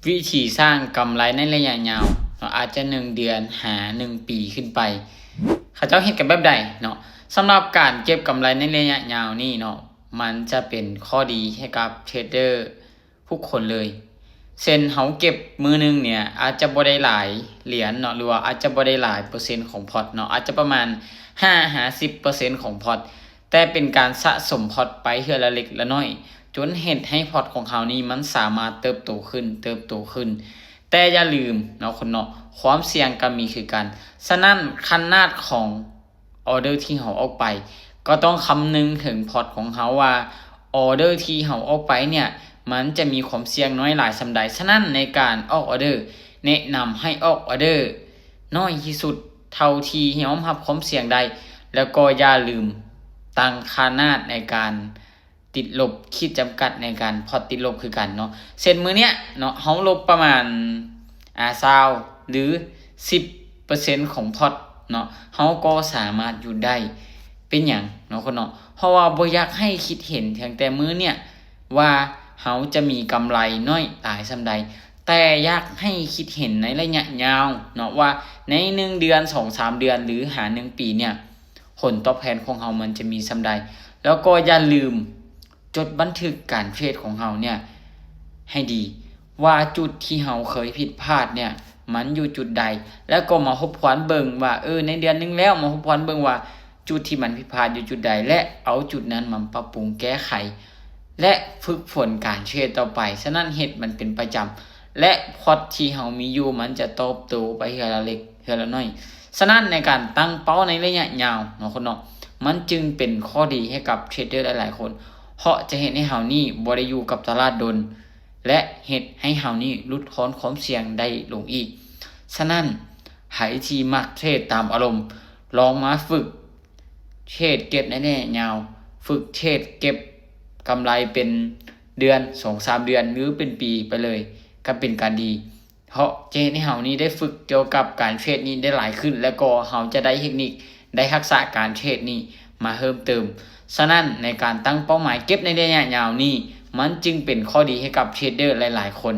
วิธีสร้างกำไรในระยะยาวเนาะอาจจะ1เดือนหา1ปีขึ้นไปเขาเจ้าเฮ็ดกันแบบใดเนาะสำหรับการเก็บกำไรในระยะยาวนี่เนาะมันจะเป็นข้อดีให้กับเทรดเดอร์ทุกคนเลยเช่นเฮาเก็บมือนึงเนี่ยอาจจะบ่ได้หลายเหรียญเนาะหรือว่าอาจจะบ่ได้หลายเปอร์เซ็นต์ของพอร์ตเนาะอาจจะประมาณ5-10%ของพอร์ตแต่เป็นการสะสมพอร์ตไปเทื่อละเล็กละน้อยจนเฮ็ดให้พอร์ตของเขานี่มันสามารถเติบโตขึ้นแต่อย่าลืมเนาะคนเนาะความเสี่ยงก็มีคือกันฉะนั้นขนาดของออเดอร์ที่เฮาออกไปก็ต้องคำนึงถึงพอร์ตของเฮาว่าออเดอร์ที่เฮาออกไปเนี่ยมันจะมีความเสี่ยงน้อยหลายส่าใดฉะนั้นในการออกออเดอร์แนะนำให้ออกออเดอร์น้อยที่สุดเท่าที่ยอมรับความเสี่ยงได้แล้วก็อย่าลืมตั้งขนาดในการติดลบขีดจำกัดในการพอร์ตติดลบคือกันเนาะเช่นมื้อเนี้ยเนาะเฮาลบประมาณ20หรือ 10% ของพอร์ตเนาะเฮาก็สามารถอยู่ได้เป็นหยังเนาะคนเนาะเพราะว่าบ่อยากให้คิดเห็นเพียงแต่มื้อเนี่ยว่าเฮาจะมีกำไรน้อยหลายส่าใดแต่อยากให้คิดเห็นในระยะยาวเนาะว่าใน1เดือน 2-3 เดือนหรือหา1ปีเนี่ยผลตอบแทนของเฮามันจะมีส่าใดแล้วก็อย่าลืมจดบันทึกการเทรดของเฮาเนี่ยให้ดีว่าจุดที่เฮาเคยผิดพลาดเนี่ยมันอยู่จุดใดแล้วก็มาทบทวนเบิ่งว่าในเดือนนึงแล้วมาทบทวนเบิ่งว่าจุดที่มันผิดพลาดอยู่จุดใดและเอาจุดนั้นมาปรับปรุงแก้ไขและฝึกฝนการเทรดต่อไปฉะนั้นเฮ็ดมันเป็นประจำและพอร์ตที่เฮามีอยู่มันจะเติบโตไปเทื่อละเล็กเทื่อละน้อยฉะนั้นในการตั้งเป้าในระยะยาวเนาะคนเนาะมันจึงเป็นข้อดีให้กับเทรดเดอร์หลายๆคนเพราะจะเฮ็ดให้เฮานี่บ่ได้อยู่กับตลาดดนและเฮ็ดให้เฮานี่ลดทอนความเสี่ยงได้ลงอีกฉะนั้นไผที่มักเทรดตามอารมณ์ลองมาฝึกเทรดเก็บในระยะยาวฝึกเทรดเก็บกำไรเป็นเดือน 2-3 เดือนหรือเป็นปีไปเลยก็เป็นการดีเพราะจะเฮ็ดให้เฮานี่ได้ฝึกเกี่ยวกับการเทรดนี้ได้หลายขึ้นแล้วก็เฮาจะได้เทคนิคได้ทักษะการเทรดนี้มาเพิ่มเติมฉะนั้นในการตั้งเป้าหมายเก็บในระยะยาวนี้มันจึงเป็นข้อดีให้กับเทรดเดอร์หลายๆคน